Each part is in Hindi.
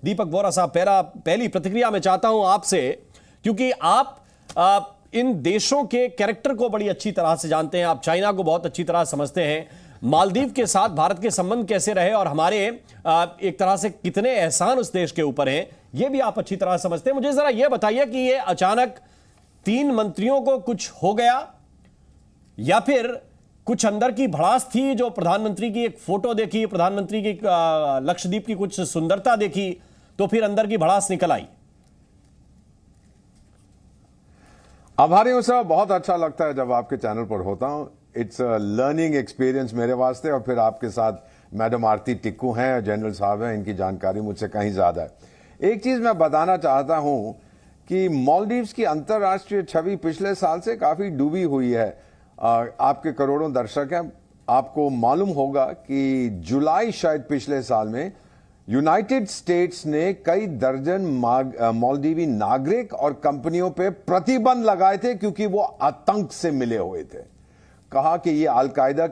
दीपक बोहरा साहब, पहली प्रतिक्रिया मैं चाहता हूं आपसे, क्योंकि आप इन देशों के कैरेक्टर को बड़ी अच्छी तरह से जानते हैं, आप चाइना को बहुत अच्छी तरह समझते हैं। मालदीव के साथ भारत के संबंध कैसे रहे और हमारे एक तरह से कितने एहसान उस देश के ऊपर हैं, यह भी आप अच्छी तरह समझते हैं। मुझे जरा यह बताइए कि ये अचानक 3 मंत्रियों को कुछ हो गया या फिर कुछ अंदर की भड़ास थी, जो प्रधानमंत्री की एक फोटो देखी, प्रधानमंत्री की लक्षद्वीप की कुछ सुंदरता देखी, तो फिर अंदर की भड़ास निकल आई? आभारी हूं सर, बहुत अच्छा लगता है जब आपके चैनल पर होता हूं। इट्स अ लर्निंग एक्सपीरियंस मेरे वास्ते, और फिर आपके साथ मैडम आरती टिक्कू हैं, जनरल साहब हैं, इनकी जानकारी मुझसे कहीं ज्यादा है। एक चीज मैं बताना चाहता हूं कि मालदीव्स की अंतर्राष्ट्रीय छवि पिछले साल से काफी डूबी हुई है। आपके करोड़ों दर्शक हैं, आपको मालूम होगा कि जुलाई शायद पिछले साल में यूनाइटेड स्टेट्स ने कई दर्जन मालदीवी नागरिक और कंपनियों पे प्रतिबंध लगाए थे, क्योंकि वो आतंक से मिले हुए थे। कहा कि ये अलकायदा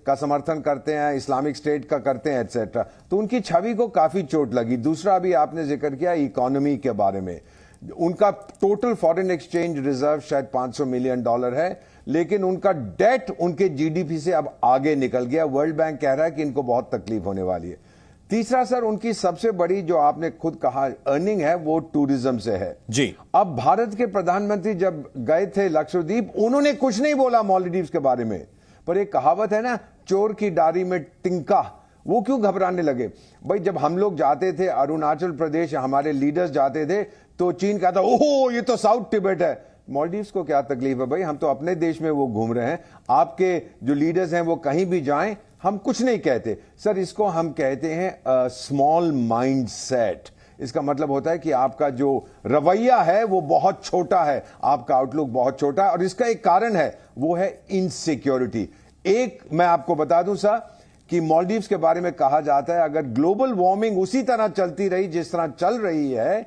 का समर्थन करते हैं, इस्लामिक स्टेट का करते हैं, एटसेट्रा। तो उनकी छवि को काफी चोट लगी। दूसरा भी आपने जिक्र किया इकोनॉमी के बारे में, उनका टोटल फॉरेन एक्सचेंज रिजर्व शायद $500 मिलियन है, लेकिन उनका डेट उनके जीडीपी से अब आगे निकल गया। वर्ल्ड बैंक कह रहा है कि इनको बहुत तकलीफ होने वाली है। तीसरा सर, उनकी सबसे बड़ी, जो आपने खुद कहा, अर्निंग है, वो टूरिज्म से है जी। अब भारत के प्रधानमंत्री जब गए थे लक्षद्वीप, उन्होंने कुछ नहीं बोला मालदीव्स के बारे में, पर एक कहावत है ना, चोर की डारी में टिंका, वो क्यों घबराने लगे? भाई जब हम लोग जाते थे अरुणाचल प्रदेश, हमारे लीडर्स जाते थे, तो चीन कहता ओहो ये तो साउथ तिब्बत है। मालदीव्स को क्या तकलीफ है भाई, हम तो अपने देश में वो घूम रहे हैं। आपके जो लीडर्स हैं वो कहीं भी जाएं, हम कुछ नहीं कहते सर। इसको हम कहते हैं स्मॉल माइंड सेट। इसका मतलब होता है कि आपका जो रवैया है वो बहुत छोटा है, आपका आउटलुक बहुत छोटा है, और इसका एक कारण है, वो है इनसिक्योरिटी। एक मैं आपको बता दूं सर कि मालदीव्स के बारे में कहा जाता है, अगर ग्लोबल वार्मिंग उसी तरह चलती रही जिस तरह चल रही है,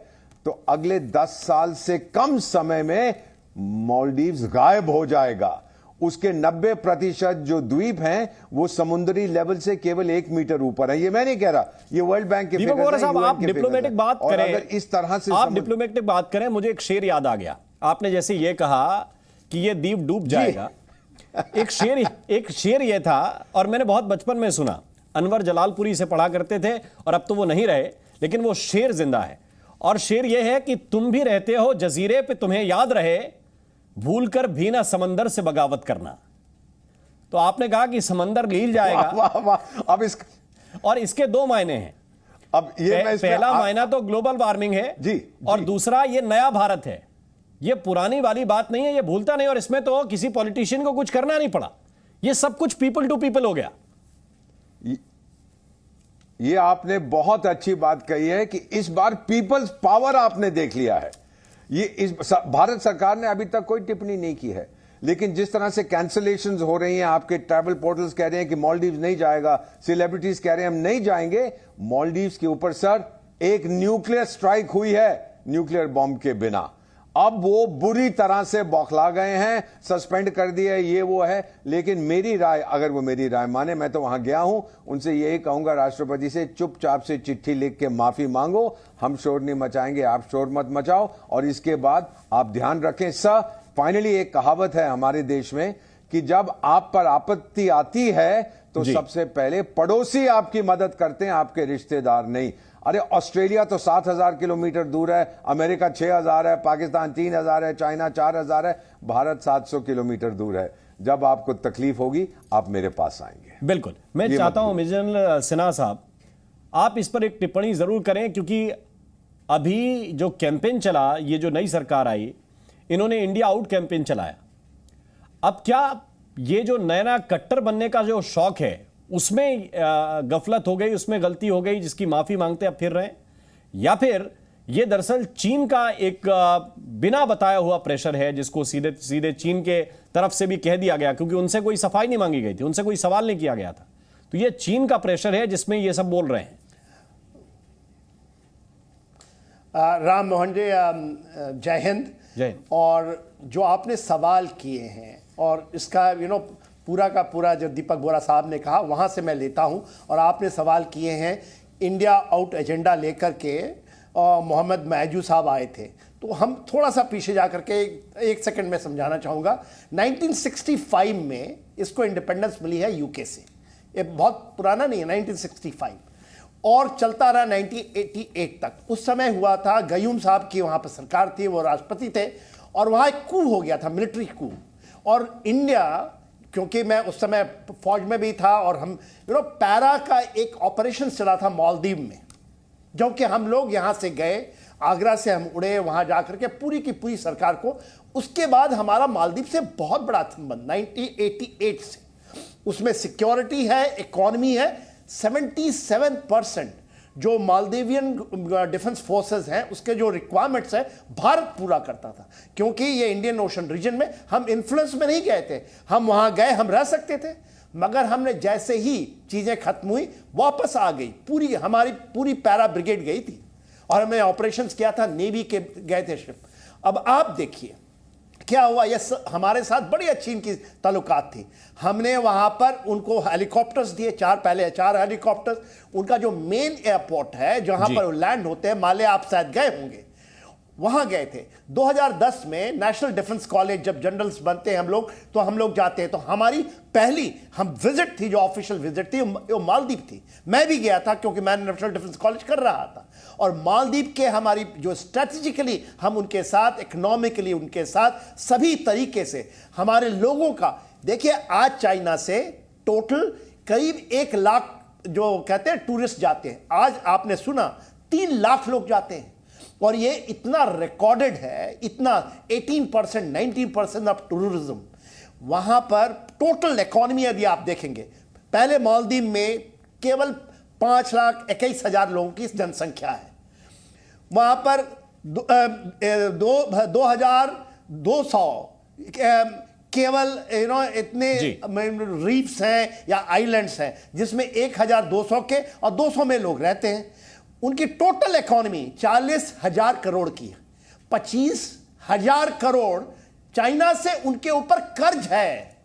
तो अगले 10 साल से कम समय में मालदीव्स गायब हो जाएगा। उसके 90% जो द्वीप हैं वो समुद्री लेवल से केवल 1 मीटर ऊपर है। ये मैं नहीं कह रहा, ये वर्ल्ड बैंक के फिगर्स हैं। साहब, आप डिप्लोमेटिक बात करें, अगर इस तरह से आप डिप्लोमेटिक बात करें, मुझे एक शेर याद आ गया। आपने जैसे ये कहा कि ये द्वीप डूब जाएगा, एक शेर ये था, और मैंने बहुत बचपन में सुना, अनवर जलालपुरी से पढ़ा करते थे, और अब तो वो नहीं रहे, लेकिन वो शेर जिंदा है। और शेर ये है कि तुम भी रहते हो जजीरे पे, तुम्हें याद रहे, भूलकर भी ना समंदर से बगावत करना। तो आपने कहा कि समंदर गिर जाएगा। वाह, वाह। अब और इसके 2 मायने हैं। अब ये पहला मायना तो ग्लोबल वार्मिंग है जी, और दूसरा ये नया भारत है। ये पुरानी वाली बात नहीं है, ये भूलता नहीं, और इसमें तो किसी पॉलिटिशियन को कुछ करना नहीं पड़ा, ये सब कुछ पीपल टू पीपल हो गया। ये आपने बहुत अच्छी बात कही है कि इस बार पीपल्स पावर आपने देख लिया है। भारत सरकार ने अभी तक कोई टिप्पणी नहीं की है, लेकिन जिस तरह से कैंसलेशंस हो रही हैं, आपके ट्रैवल पोर्टल्स कह रहे हैं कि मालदीव्स नहीं जाएगा, सेलिब्रिटीज कह रहे हैं हम नहीं जाएंगे। मालदीव्स के ऊपर सर एक न्यूक्लियर स्ट्राइक हुई है, न्यूक्लियर बॉम्ब के बिना। अब वो बुरी तरह से बौखला गए हैं, सस्पेंड कर दिया, ये वो है। लेकिन मेरी राय, अगर वो मेरी राय माने, मैं तो वहां गया हूं, उनसे यही कहूंगा राष्ट्रपति से, चुपचाप से चिट्ठी लिख के माफी मांगो। हम शोर नहीं मचाएंगे, आप शोर मत मचाओ। और इसके बाद आप ध्यान रखें सर, फाइनली एक कहावत है हमारे देश में कि जब आप पर आपत्ति आती है तो सबसे पहले पड़ोसी आपकी मदद करते हैं, आपके रिश्तेदार नहीं। अरे ऑस्ट्रेलिया तो 7,000 किलोमीटर दूर है, अमेरिका 6,000 है, पाकिस्तान 3,000 है, चाइना 4,000 है, भारत 700 किलोमीटर दूर है। जब आपको तकलीफ होगी आप मेरे पास आएंगे। बिल्कुल, मैं चाहता हूं जनरल सिन्हा साहब, आप इस पर एक टिप्पणी जरूर करें, क्योंकि अभी जो कैंपेन चला, ये जो नई सरकार आई, इन्होंने इंडिया आउट कैंपेन चलाया। अब क्या ये जो नया कट्टर बनने का जो शौक है, उसमें गफलत हो गई, उसमें गलती हो गई, जिसकी माफी मांगते अब फिर रहे, या फिर ये दरअसल चीन का एक बिना बताया हुआ प्रेशर है, जिसको सीधे सीधे चीन के तरफ से भी कह दिया गया, क्योंकि उनसे कोई सफाई नहीं मांगी गई थी, उनसे कोई सवाल नहीं किया गया था। तो ये चीन का प्रेशर है जिसमें ये सब बोल रहे हैं। राम मोहन जी, जय हिंद। और जो आपने सवाल किए हैं, और इसका पूरा का पूरा जो दीपक बोहरा साहब ने कहा, वहाँ से मैं लेता हूँ। और आपने सवाल किए हैं इंडिया आउट एजेंडा लेकर के मोहम्मद महजू साहब आए थे। तो हम थोड़ा सा पीछे जा करके एक सेकंड में समझाना चाहूँगा। 1965 में इसको इंडिपेंडेंस मिली है यूके से, ये बहुत पुराना नहीं है, 1965, और चलता रहा 1988 तक। उस समय हुआ था, गयूम साहब की वहाँ पर सरकार थी, वो राष्ट्रपति थे, और वहाँ एक कू हो गया था, मिलिट्री कू। और इंडिया, क्योंकि मैं उस समय फौज में भी था, और हम पैरा का एक ऑपरेशन चला था मालदीव में, जो कि हम लोग यहाँ से गए, आगरा से हम उड़े, वहाँ जाकर के पूरी की पूरी सरकार को, उसके बाद हमारा मालदीव से बहुत बड़ा संबंध 1988 से, उसमें सिक्योरिटी है, इकोनॉमी है। 77% जो मालदीवियन डिफेंस फोर्सेस हैं उसके जो रिक्वायरमेंट्स है भारत पूरा करता था, क्योंकि ये इंडियन ओशन रीजन में हम इन्फ्लुएंस में नहीं गए थे, हम वहाँ गए, हम रह सकते थे, मगर हमने जैसे ही चीज़ें खत्म हुई वापस आ गई, हमारी पूरी पैरा ब्रिगेड गई थी, और हमने ऑपरेशंस किया था, नेवी के गए थे शिप। अब आप देखिए क्या हुआ, ये हमारे साथ बड़ी अच्छी इनकी ताल्लुकात थी। हमने वहाँ पर उनको हेलीकॉप्टर्स दिए, पहले 4 हेलीकॉप्टर्स। उनका जो मेन एयरपोर्ट है जहाँ पर लैंड होते हैं, माले आप शायद गए होंगे, वहाँ गए थे। 2010 में नेशनल डिफेंस कॉलेज जब जनरल्स बनते हैं हम लोग, तो हम लोग जाते हैं, तो हमारी पहली विजिट थी, जो ऑफिशियल विजिट थी, वो मालदीव थी। मैं भी गया था क्योंकि मैं नेशनल डिफेंस कॉलेज कर रहा था, और मालदीव के हमारी जो स्ट्रेटेजिकली हम उनके साथ, इकोनॉमिकली उनके साथ, सभी तरीके से हमारे लोगों का, देखिए आज चाइना से टोटल करीब 1 लाख जो कहते हैं टूरिस्ट जाते हैं, आज आपने सुना 3 लाख लोग जाते हैं, और ये इतना रिकॉर्डेड है, इतना 18%, 19% ऑफ टूरिज्म वहां पर। टोटल इकोनॉमी अभी आप देखेंगे, पहले मालदीव में केवल 5,21,000 लोगों की जनसंख्या है, वहां पर 2,200 केवल इतने रीफ्स हैं या आइलैंड्स हैं, जिसमें 1,200 के और 200 में लोग रहते हैं। उनकी टोटल इकोनॉमी 40,000 करोड़ की है। 25,000 करोड़ चाइना से उनके ऊपर कर्ज है,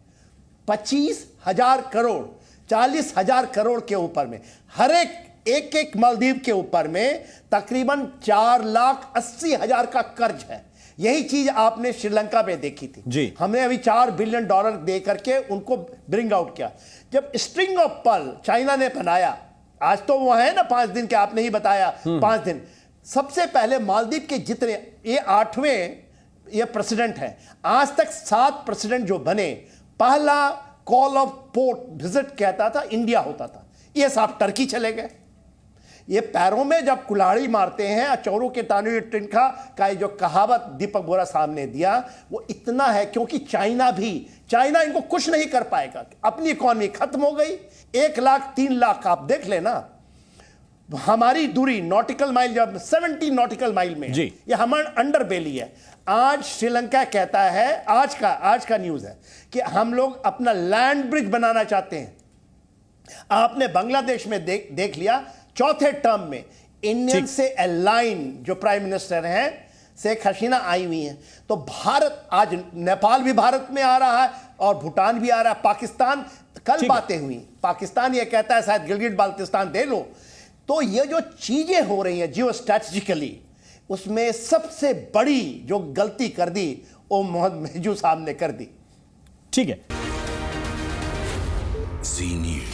25,000 करोड़, 40,000 करोड़ के ऊपर में, हर एक मालदीव के ऊपर में तकरीबन 4,80,000 का कर्ज है। यही चीज आपने श्रीलंका में देखी थी जी। हमने अभी $4 बिलियन दे करके उनको ब्रिंग आउट किया। जब स्ट्रिंग ऑफ पर्ल चाइना ने बनाया, आज तो वो है ना 5 दिन के, आपने ही बताया 5 दिन। सबसे पहले मालदीव के जितने, ये 8वें ये प्रेसिडेंट है, आज तक 7 प्रेसिडेंट जो बने, पहला कॉल ऑफ पोर्ट विजिट कहता था इंडिया होता था, ये साहब टर्की चले गए। ये पैरों में जब कुल्हाड़ी मारते हैं, चौरों के तानवे तिनका का जो कहावत दीपक बोरा साहब ने दिया, वो इतना है क्योंकि चाइना इनको कुछ नहीं कर पाएगा, अपनी इकोनॉमी खत्म हो गई। 1 लाख 3 लाख आप देख लेना, हमारी दूरी नॉटिकल माइल जब 70 नॉटिकल माइल में है, ये हमारा अंडर बेली है। आज श्रीलंका कहता है, आज का न्यूज है कि हम लोग अपना लैंड ब्रिज बनाना चाहते हैं। आपने बांग्लादेश में देख लिया, चौथे टर्म में इंडियन से अलाइन जो प्राइम मिनिस्टर हैं शेख हसीना आई हुई हैं। तो भारत, आज नेपाल भी भारत में आ रहा है और भूटान भी आ रहा है, पाकिस्तान, कल बातें हुई, पाकिस्तान ये कहता है शायद गिलगिट बाल्टिस्तान दे लो। तो ये जो चीजें हो रही हैं जियो स्ट्रैटेजिकली, उसमें सबसे बड़ी जो गलती कर दी वो मोहम्मद महजू साहब ने कर दी। ठीक है। जी न्यूज़।